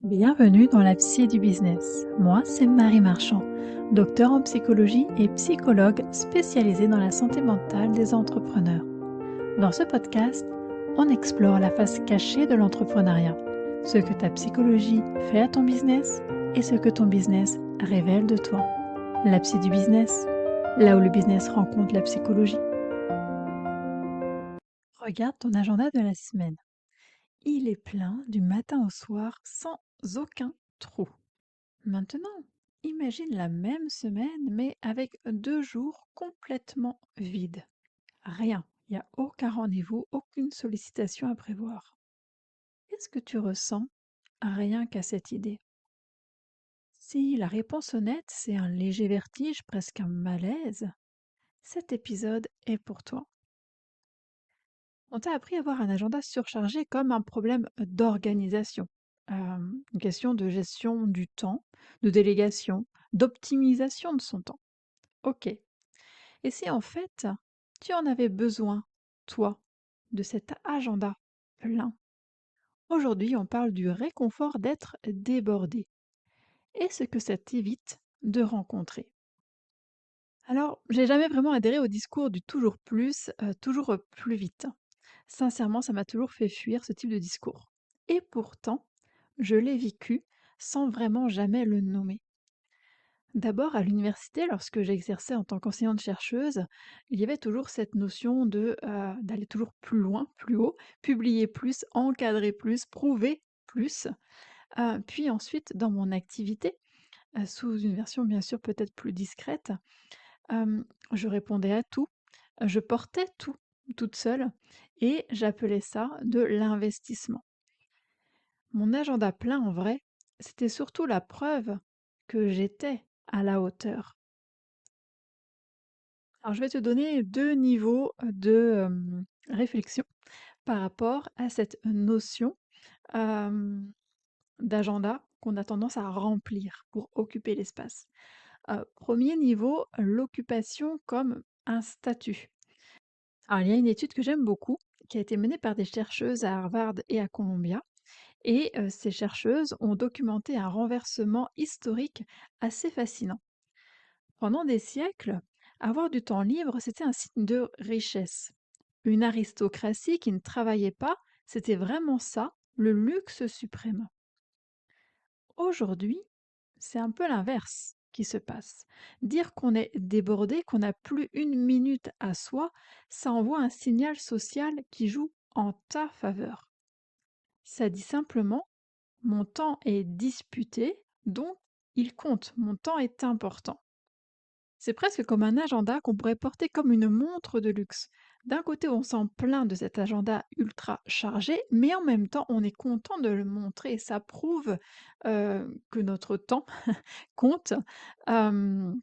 Bienvenue dans la Psy du business. Moi, c'est Marie Marchand, docteur en psychologie et psychologue spécialisée dans la santé mentale des entrepreneurs. Dans ce podcast, on explore la face cachée de l'entrepreneuriat, ce que ta psychologie fait à ton business et ce que ton business révèle de toi. La Psy du business, là où le business rencontre la psychologie. Regarde ton agenda de la semaine. Il est plein du matin au soir sans aucun trou. Maintenant, imagine la même semaine, mais avec 2 jours complètement vides. Rien, il n'y a aucun rendez-vous, aucune sollicitation à prévoir. Qu'est-ce que tu ressens rien qu'à cette idée? Si la réponse honnête, c'est un léger vertige, presque un malaise, cet épisode est pour toi. On t'a appris à voir un agenda surchargé comme un problème d'organisation, une question de gestion du temps, de délégation, d'optimisation de son temps. Ok. Et si en fait, tu en avais besoin, toi, de cet agenda plein? Aujourd'hui, on parle du réconfort d'être débordé et ce que ça t'évite de rencontrer. Alors, j'ai jamais vraiment adhéré au discours du toujours plus vite. Sincèrement, ça m'a toujours fait fuir ce type de discours. Et pourtant, je l'ai vécu sans vraiment jamais le nommer. D'abord, à l'université, lorsque j'exerçais en tant qu'enseignante-chercheuse, il y avait toujours cette notion d'aller toujours plus loin, plus haut, publier plus, encadrer plus, prouver plus. Puis ensuite, dans mon activité, sous une version bien sûr peut-être plus discrète, je répondais à tout, je portais tout, toute seule, et j'appelais ça de l'investissement. Mon agenda plein, en vrai, c'était surtout la preuve que j'étais à la hauteur. Alors, je vais te donner 2 niveaux de réflexion par rapport à cette notion, hem, d'agenda qu'on a tendance à remplir pour occuper l'espace. 1er niveau, l'occupation comme un statut. Alors, il y a une étude que j'aime beaucoup, qui a été menée par des chercheuses à Harvard et à Columbia et ces chercheuses ont documenté un renversement historique assez fascinant. Pendant des siècles, avoir du temps libre, c'était un signe de richesse. Une aristocratie qui ne travaillait pas, c'était vraiment ça, le luxe suprême. Aujourd'hui, c'est un peu l'inverse qui se passe. Dire qu'on est débordé, qu'on n'a plus une minute à soi, ça envoie un signal social qui joue en ta faveur. Ça dit simplement, mon temps est disputé, donc il compte, mon temps est important. C'est presque comme un agenda qu'on pourrait porter comme une montre de luxe. D'un côté, on sent plein de cet agenda ultra chargé, mais en même temps, on est content de le montrer. Ça prouve que notre temps compte. Euh,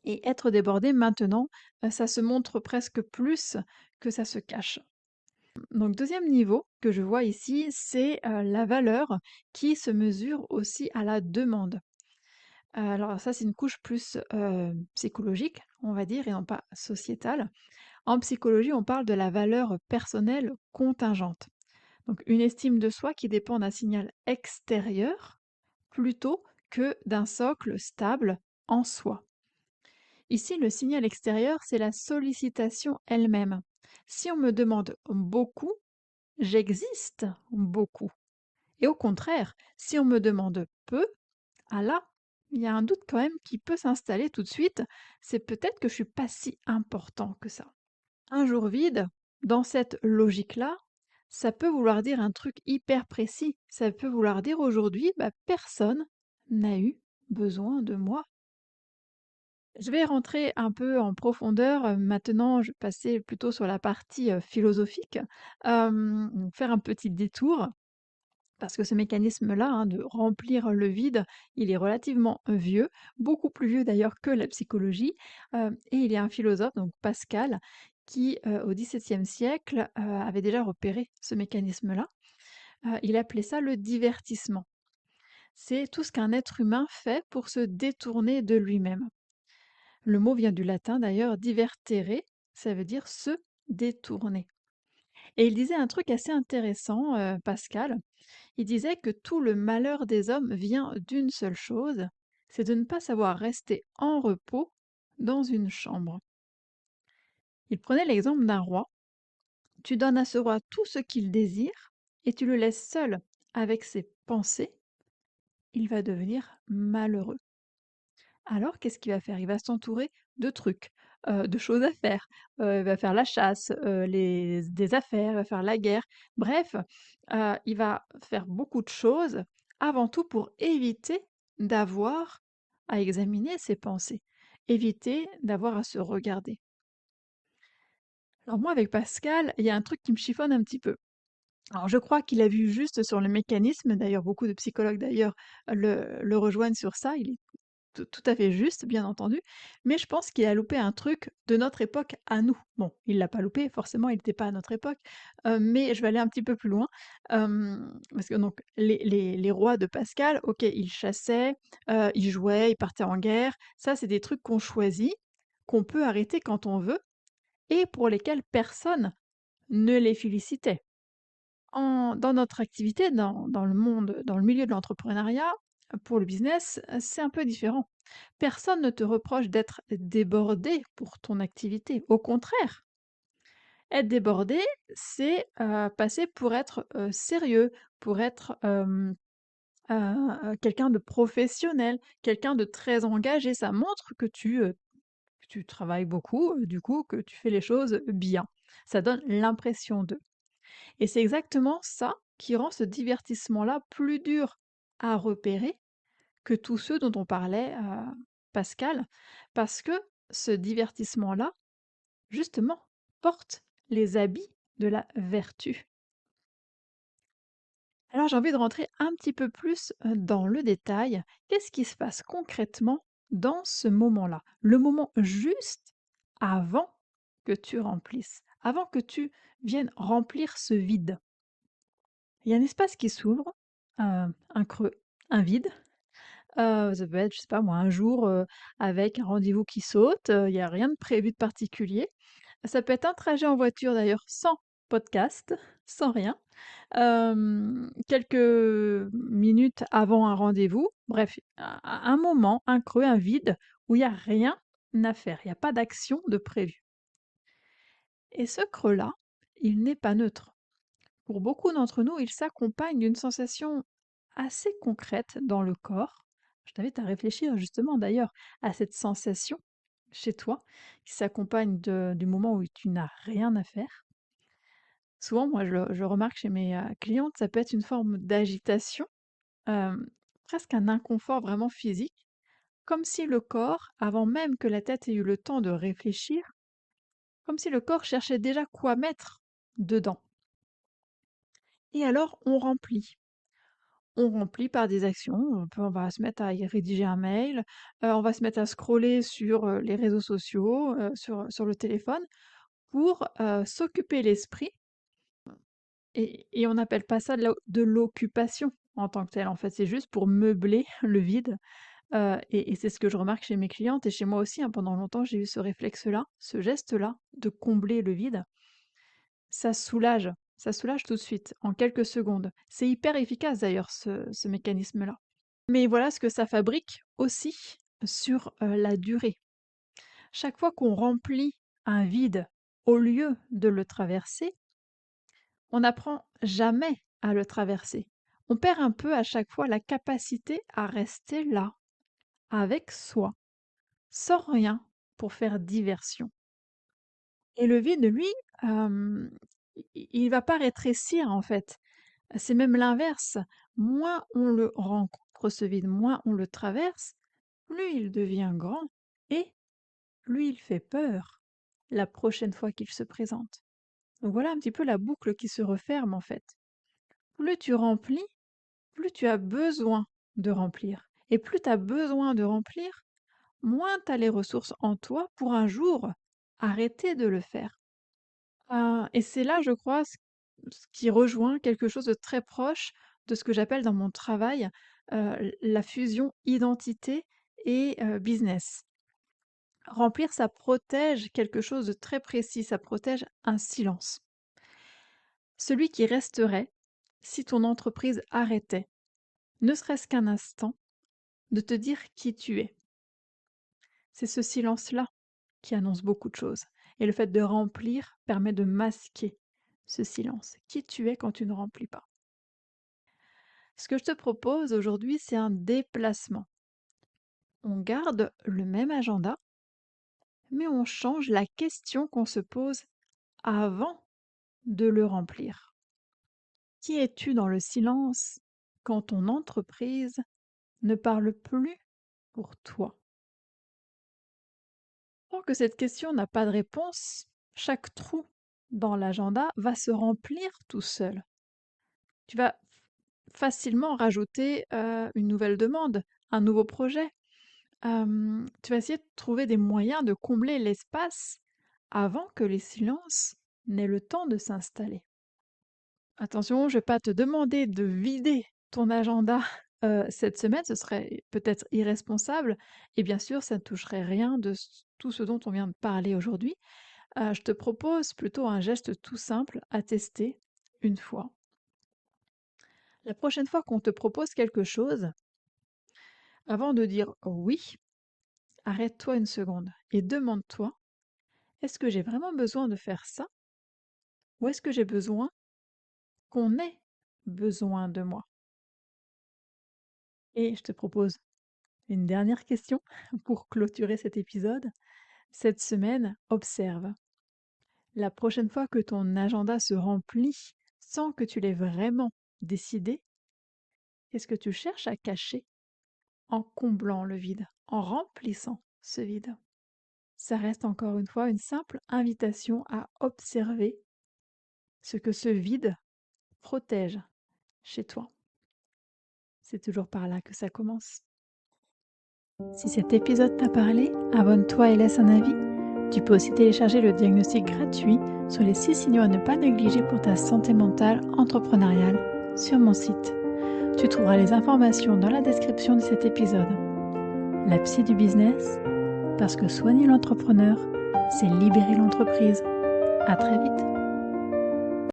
et être débordé maintenant, ça se montre presque plus que ça se cache. Donc, deuxième niveau que je vois ici, c'est la valeur qui se mesure aussi à la demande. Alors ça, c'est une couche plus, psychologique, on va dire, et non pas sociétale. En psychologie, on parle de la valeur personnelle contingente. Donc une estime de soi qui dépend d'un signal extérieur plutôt que d'un socle stable en soi. Ici, le signal extérieur, c'est la sollicitation elle-même. Si on me demande beaucoup, j'existe beaucoup. Et au contraire, si on me demande peu, ah là, il y a un doute quand même qui peut s'installer tout de suite, c'est peut-être que je suis pas si important que ça. Un jour vide, dans cette logique-là, ça peut vouloir dire un truc hyper précis. Ça peut vouloir dire aujourd'hui, bah, personne n'a eu besoin de moi. Je vais rentrer un peu en profondeur. Maintenant, je vais passer plutôt sur la partie philosophique, donc faire un petit détour. Parce que ce mécanisme-là, hein, de remplir le vide, il est relativement vieux, beaucoup plus vieux d'ailleurs que la psychologie. Et il y a un philosophe, donc Pascal, qui au XVIIe siècle avait déjà repéré ce mécanisme-là. Il appelait ça le divertissement. C'est tout ce qu'un être humain fait pour se détourner de lui-même. Le mot vient du latin d'ailleurs, divertere, ça veut dire se détourner. Et il disait un truc assez intéressant, Pascal. Il disait que tout le malheur des hommes vient d'une seule chose, c'est de ne pas savoir rester en repos dans une chambre. Il prenait l'exemple d'un roi. Tu donnes à ce roi tout ce qu'il désire et tu le laisses seul avec ses pensées, il va devenir malheureux. Alors qu'est-ce qu'il va faire? Il va s'entourer de trucs, de choses à faire, il va faire la chasse, les des affaires, il va faire la guerre. Bref, il va faire beaucoup de choses, avant tout pour éviter d'avoir à examiner ses pensées, éviter d'avoir à se regarder. Alors moi, avec Pascal, il y a un truc qui me chiffonne un petit peu. Alors je crois qu'il a vu juste sur le mécanisme, d'ailleurs beaucoup de psychologues d'ailleurs le rejoignent sur ça, il est tout à fait juste, bien entendu, mais je pense qu'il a loupé un truc de notre époque à nous. Bon, il l'a pas loupé, forcément, il n'était pas à notre époque, mais je vais aller un petit peu plus loin, parce que donc les rois de Pascal, OK, ils chassaient, ils jouaient, ils partaient en guerre. Ça, c'est des trucs qu'on choisit, qu'on peut arrêter quand on veut et pour lesquels personne ne les félicitait. Dans notre activité, dans le monde, dans le milieu de l'entrepreneuriat, pour le business, c'est un peu différent. Personne ne te reproche d'être débordé pour ton activité. Au contraire, être débordé, c'est, passer pour être, sérieux, pour être, quelqu'un de professionnel, quelqu'un de très engagé. Ça montre que tu travailles beaucoup, du coup, que tu fais les choses bien. Ça donne l'impression de. Et c'est exactement ça qui rend ce divertissement-là plus dur à repérer que tous ceux dont on parlait, Pascal, parce que ce divertissement-là, justement, porte les habits de la vertu. Alors j'ai envie de rentrer un petit peu plus, dans le détail. Qu'est-ce qui se passe concrètement dans ce moment-là? Le moment juste avant que tu remplisses, avant que tu viennes remplir ce vide. Il y a un espace qui s'ouvre, un creux, un vide. Ça peut être, je sais pas moi, un jour, avec un rendez-vous qui saute, il y a rien de prévu de particulier. Ça peut être un trajet en voiture d'ailleurs sans podcast, sans rien. Quelques minutes avant un rendez-vous. Bref, un moment, un creux, un vide où il y a rien à faire. Il y a pas d'action de prévue et ce creux-là, il n'est pas neutre. Pour beaucoup d'entre nous, il s'accompagne d'une sensation assez concrète dans le corps. Je t'invite à réfléchir justement d'ailleurs à cette sensation chez toi qui s'accompagne du moment où tu n'as rien à faire. Souvent, moi, je remarque chez mes clientes, ça peut être une forme d'agitation, euh, presque un inconfort vraiment physique, comme si le corps, avant même que la tête ait eu le temps de réfléchir, comme si le corps cherchait déjà quoi mettre dedans. Et alors, on remplit. On remplit par des actions, on va se mettre à y rédiger un mail, on va se mettre à scroller sur, les réseaux sociaux, sur le téléphone pour, s'occuper l'esprit et on n'appelle pas ça de l'occupation en tant que telle, en fait, c'est juste pour meubler le vide, et c'est ce que je remarque chez mes clientes et chez moi aussi, hein. Pendant longtemps, j'ai eu ce réflexe-là, ce geste-là de combler le vide. Ça soulage tout de suite, en quelques secondes. C'est hyper efficace d'ailleurs ce mécanisme-là. Mais voilà ce que ça fabrique aussi sur, la durée. Chaque fois qu'on remplit un vide au lieu de le traverser, on n'apprend jamais à le traverser. On perd un peu à chaque fois la capacité à rester là, avec soi, sans rien pour faire diversion. Et le vide, lui, il va pas rétrécir en fait. C'est même l'inverse. Moins on le rencontre ce vide, moins on le traverse, plus il devient grand et plus il fait peur la prochaine fois qu'il se présente. Donc voilà un petit peu la boucle qui se referme en fait. Plus tu remplis, plus tu as besoin de remplir. Et plus tu as besoin de remplir, moins tu as les ressources en toi pour un jour arrêter de le faire. Et c'est là, je crois, ce qui rejoint quelque chose de très proche de ce que j'appelle dans mon travail, la fusion identité et business. Remplir, ça protège quelque chose de très précis, ça protège un silence. celui qui resterait si ton entreprise arrêtait, ne serait-ce qu'un instant, de te dire qui tu es. C'est ce silence-là qui annonce beaucoup de choses. Et le fait de remplir permet de masquer ce silence. Qui tu es quand tu ne remplis pas. Ce que je te propose aujourd'hui, c'est un déplacement. On garde le même agenda, mais on change la question qu'on se pose avant de le remplir. Qui es-tu dans le silence quand ton entreprise ne parle plus pour toi? Tant que cette question n'a pas de réponse, chaque trou dans l'agenda va se remplir tout seul. Tu vas facilement rajouter une nouvelle demande, un nouveau projet. Tu vas essayer de trouver des moyens de combler l'espace avant que les silences n'aient le temps de s'installer. Attention, je ne vais pas te demander de vider ton agenda cette semaine, ce serait peut-être irresponsable et bien sûr, ça ne toucherait rien de tout ce dont on vient de parler aujourd'hui. Je te propose plutôt un geste tout simple à tester une fois. La prochaine fois qu'on te propose quelque chose, avant de dire oui, arrête-toi une seconde et demande-toi, est-ce que j'ai vraiment besoin de faire ça ou est-ce que j'ai besoin qu'on ait besoin de moi? Et je te propose une dernière question pour clôturer cet épisode. Cette semaine, observe. La prochaine fois que ton agenda se remplit sans que tu l'aies vraiment décidé, qu'est-ce que tu cherches à cacher en comblant le vide, en remplissant ce vide? Ça reste encore une fois une simple invitation à observer ce que ce vide protège chez toi. C'est toujours par là que ça commence. Si cet épisode t'a parlé, abonne-toi et laisse un avis. Tu peux aussi télécharger le diagnostic gratuit sur les 6 signaux à ne pas négliger pour ta santé mentale entrepreneuriale sur mon site. Tu trouveras les informations dans la description de cet épisode. La psy du business, parce que soigner l'entrepreneur, c'est libérer l'entreprise. À très vite.